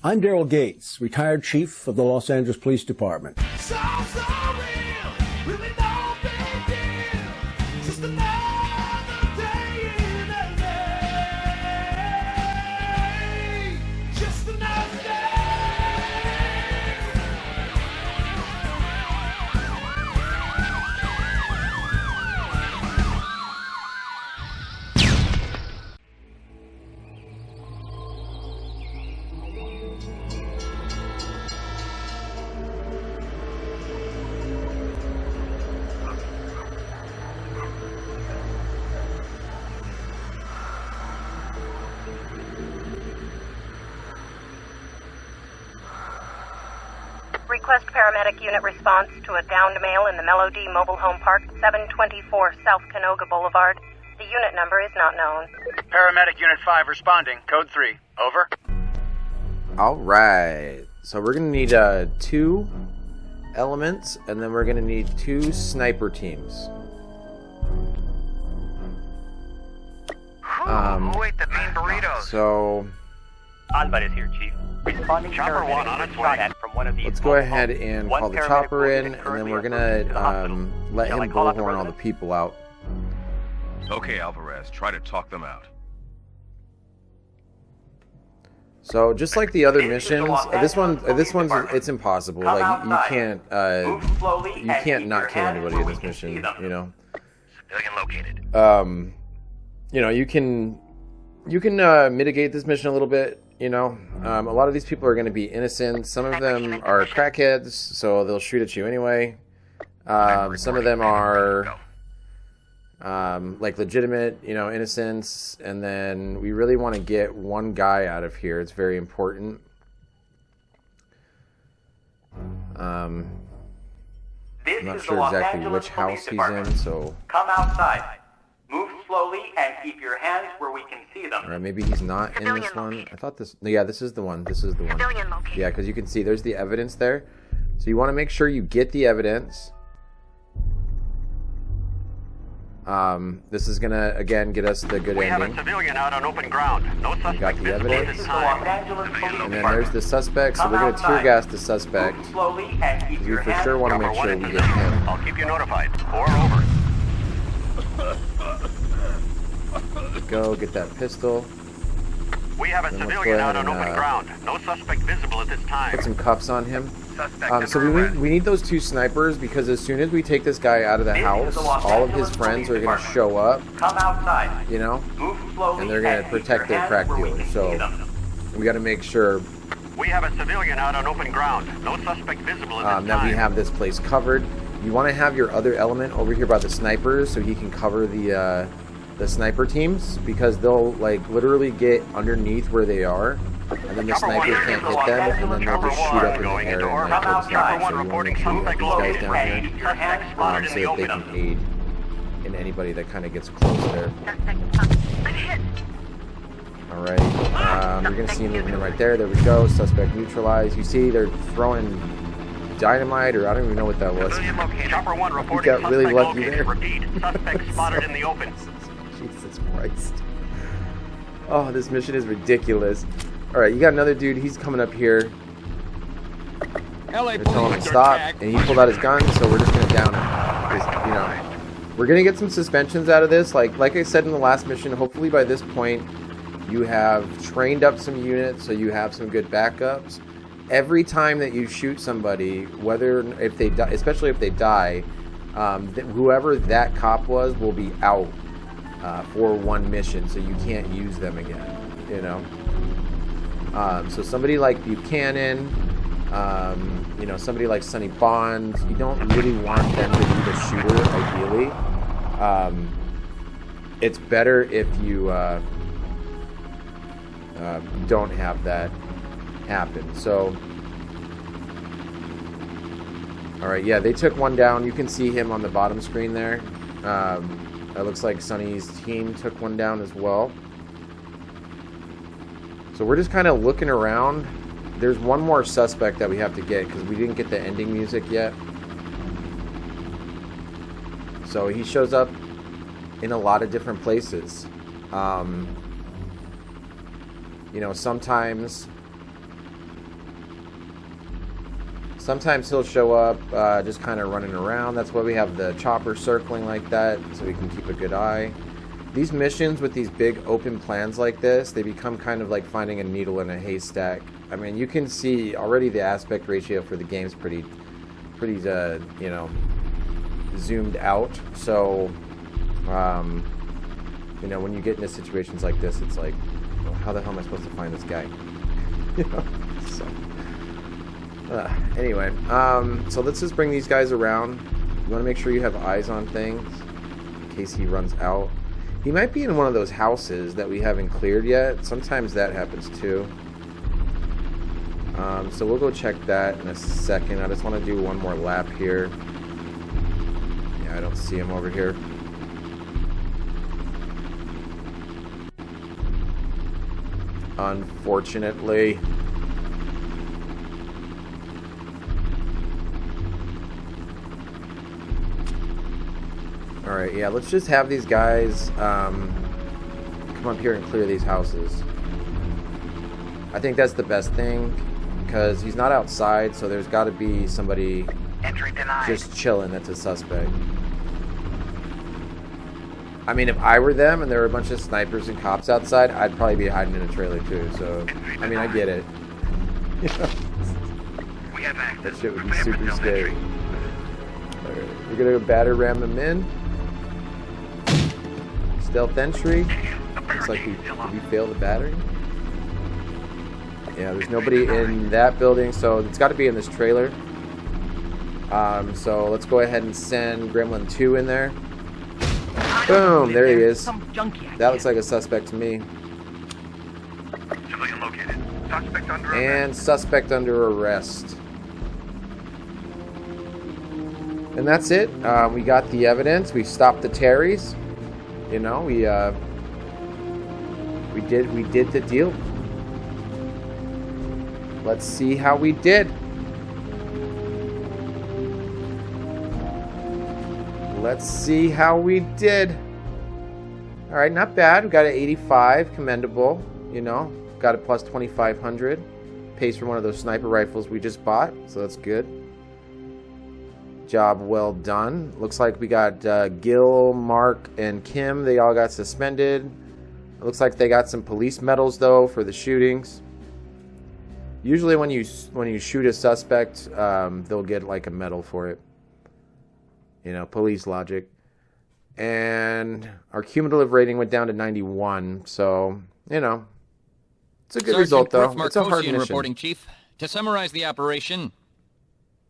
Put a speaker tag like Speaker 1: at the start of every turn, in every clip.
Speaker 1: I'm Daryl Gates, retired chief of the Los Angeles Police Department.
Speaker 2: So real, really no big deal. Just another day in LA. Just another day.
Speaker 3: Request paramedic unit response to a downed male in the Melody Mobile Home Park, 724 South Canoga Boulevard. The unit number is not known.
Speaker 4: Paramedic Unit 5 responding. Code 3. Over.
Speaker 5: Alright. So we're going to need 2 elements, and then we're going to need 2 sniper teams.
Speaker 4: Wait, the mean burritos.
Speaker 5: So
Speaker 6: Alvarez here, Chief. Responding
Speaker 4: Chopper one on its way.
Speaker 6: From one of these
Speaker 5: let's go ahead and call the chopper in, and then we're going to let him bullhorn all the people out.
Speaker 7: Okay, Alvarez, try to talk them out.
Speaker 5: So just like the other missions, this one's it's impossible. Like you can't not kill anybody in this mission. You know.
Speaker 4: Civilian located.
Speaker 5: You know, you can mitigate this mission a little bit. You know, a lot of these people are going to be innocent. Some of them are crackheads, so they'll shoot at you anyway. Some of them are like legitimate, you know, innocents. And then we really want to get one guy out of here. It's very important. I'm not sure exactly which house he's in, so...
Speaker 6: Come outside. Move slowly and keep your hands where we can see them.
Speaker 5: Alright, maybe he's not in this one. I thought this... Yeah, this is the one. This is the one. Yeah, because you can see there's the evidence there. So you want to make sure you get the evidence. This is going to, again, get us the good ending.
Speaker 4: We have a civilian out on open ground. No suspect.
Speaker 5: We got the evidence. And then there's the suspect, so we're going to tear gas the suspect. We for sure want to make sure we get him.
Speaker 4: I'll keep you notified. 4 over.
Speaker 5: Go get that pistol.
Speaker 4: We have a civilian out on open ground. No suspect visible at this time.
Speaker 5: Put some cuffs on him. So we need those 2 snipers, because as soon as we take this guy out of the house, all of his friends are going to show up.
Speaker 6: Come outside.
Speaker 5: You know, and they're going to protect their crack dealers. So we got to make sure
Speaker 4: we have a civilian out on open ground. No suspect visible at this time.
Speaker 5: That we have this place covered. You want to have your other element over here by the snipers, so he can cover the sniper teams, because they'll like literally get underneath where they are, and then the snipers can't hit them, and then they'll just shoot up in the air and like kill the sniper. So you want to make sure you have these guys down here, so that they can aid in anybody that kind of gets close there. Alright, you're going to see him moving right there. There we go. Suspect neutralized. You see they're throwing dynamite, or I don't even know what that was.
Speaker 4: Chopper 1 reporting
Speaker 5: got really lucky
Speaker 4: located.
Speaker 5: there.
Speaker 4: Repeat, suspect spotted in the open.
Speaker 5: Jesus Christ. Oh, this mission is ridiculous. Alright, you got another dude. He's coming up here. They're telling him to stop, and he pulled out his gun, so we're just going to down him. You know, we're going to get some suspensions out of this. Like I said in the last mission, hopefully by this point, you have trained up some units, so you have some good backups. Every time that you shoot somebody, if they die, especially if they die, whoever that cop was will be out for one mission, so you can't use them again. You know, so somebody like Buchanan, you know, somebody like Sonny Bond, you don't really want them to be the shooter. Ideally, it's better if you don't have that happen. So alright, yeah, they took one down. You can see him on the bottom screen there. It looks like Sonny's team took one down as well. So we're just kind of looking around. There's one more suspect that we have to get, because we didn't get the ending music yet. So he shows up in a lot of different places. You know, sometimes Sometimes he'll show up just kind of running around. That's why we have the chopper circling like that, so we can keep a good eye. These missions with these big open plans like this, they become kind of like finding a needle in a haystack. I mean, you can see already the aspect ratio for the game's pretty you know, zoomed out. So, you know, when you get into situations like this, it's like, well, how the hell am I supposed to find this guy? You know, so... anyway, so let's just bring these guys around. You want to make sure you have eyes on things in case he runs out. He might be in one of those houses that we haven't cleared yet. Sometimes that happens too. So we'll go check that in a second. I just want to do one more lap here. Yeah, I don't see him over here. Unfortunately. Alright, yeah, let's just have these guys come up here and clear these houses. I think that's the best thing, because he's not outside, so there's got to be somebody just chilling that's a suspect. I mean, if I were them and there were a bunch of snipers and cops outside, I'd probably be hiding in a trailer too, so, I mean, I get it. You know? That shit would be super scary. Alright, we're gonna batter ram them in. Stealth entry. Looks like we failed the battery. Yeah, there's nobody in that building, so it's got to be in this trailer. So let's go ahead and send Gremlin 2 in there. Boom, there he is. That looks like a suspect to me.
Speaker 4: Civilian located. Suspect under
Speaker 5: And suspect under arrest. And that's it. We got the evidence. We stopped the Terrys. You know, we did the deal. Let's see how we did. Let's see how we did. All right, not bad. We got an 85, commendable. You know, got a plus 2,500. Pays for one of those sniper rifles we just bought, so that's good. Job well done. Looks like we got Gil, Mark, and Kim. They all got suspended. It looks like they got some police medals though for the shootings. Usually when you shoot a suspect, they'll get like a medal for it. You know, police logic. And our cumulative rating went down to 91. So, you know, it's a good result though. It's a hard mission.
Speaker 8: Reporting, Chief. To summarize the operation,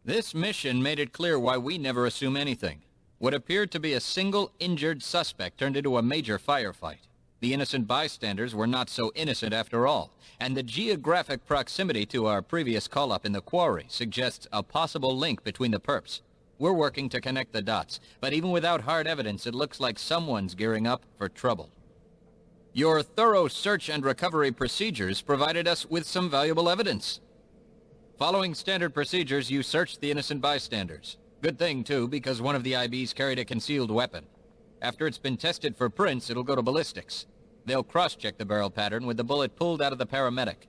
Speaker 8: this mission made it clear why we never assume anything. What appeared to be a single injured suspect turned into a major firefight. The innocent bystanders were not so innocent after all, and the geographic proximity to our previous call-up in the quarry suggests a possible link between the perps. We're working to connect the dots, but even without hard evidence, it looks like someone's gearing up for trouble. Your thorough search and recovery procedures provided us with some valuable evidence. Following standard procedures, you searched the innocent bystanders. Good thing, too, because one of the IBs carried a concealed weapon. After it's been tested for prints, it'll go to ballistics. They'll cross-check the barrel pattern with the bullet pulled out of the paramedic.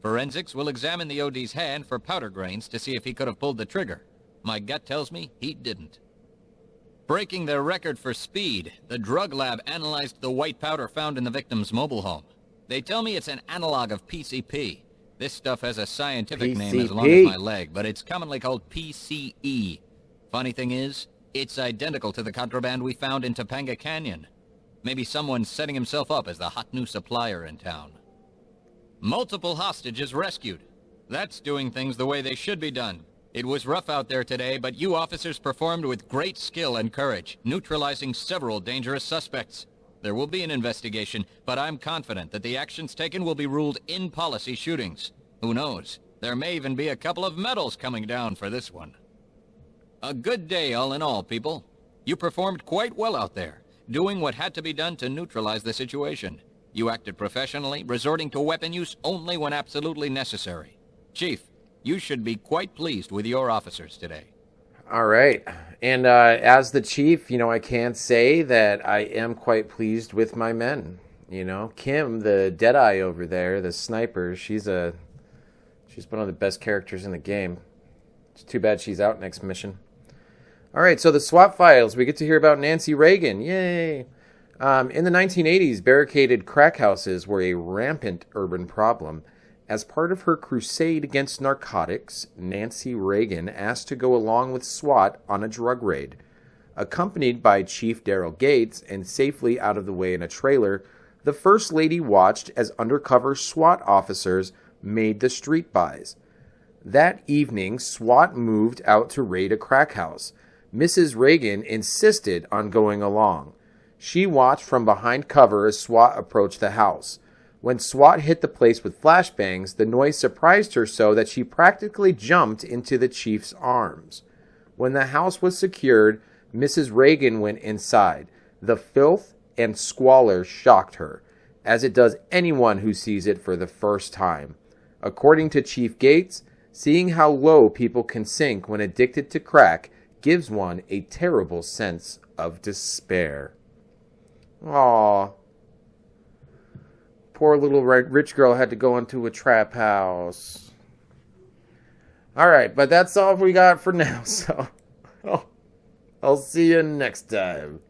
Speaker 8: Forensics will examine the OD's hand for powder grains to see if he could have pulled the trigger. My gut tells me he didn't. Breaking their record for speed, the drug lab analyzed the white powder found in the victim's mobile home. They tell me it's an analog of PCP. This stuff has a scientific name as long as my leg, but it's commonly called PCE. Funny thing is, it's identical to the contraband we found in Topanga Canyon. Maybe someone's setting himself up as the hot new supplier in town. Multiple hostages rescued. That's doing things the way they should be done. It was rough out there today, but you officers performed with great skill and courage, neutralizing several dangerous suspects. There will be an investigation, but I'm confident that the actions taken will be ruled in-policy shootings. Who knows? There may even be a couple of medals coming down for this one. A good day all in all, people. You performed quite well out there, doing what had to be done to neutralize the situation. You acted professionally, resorting to weapon use only when absolutely necessary. Chief, you should be quite pleased with your officers today.
Speaker 5: All right. And as the chief, you know, I can say that I am quite pleased with my men. You know, Kim, the Deadeye over there, the sniper, she's one of the best characters in the game. It's too bad she's out next mission. All right, so the SWAT files. We get to hear about Nancy Reagan. Yay! In the 1980s, barricaded crack houses were a rampant urban problem. As part of her crusade against narcotics, Nancy Reagan asked to go along with SWAT on a drug raid. Accompanied by Chief Daryl Gates and safely out of the way in a trailer, the First Lady watched as undercover SWAT officers made the street buys. That evening, SWAT moved out to raid a crack house. Mrs. Reagan insisted on going along. She watched from behind cover as SWAT approached the house. When SWAT hit the place with flashbangs, the noise surprised her so that she practically jumped into the chief's arms. When the house was secured, Mrs. Reagan went inside. The filth and squalor shocked her, as it does anyone who sees it for the first time. According to Chief Gates, seeing how low people can sink when addicted to crack gives one a terrible sense of despair. Aww. Poor little rich girl had to go into a trap house. Alright, but that's all we got for now, so I'll see you next time.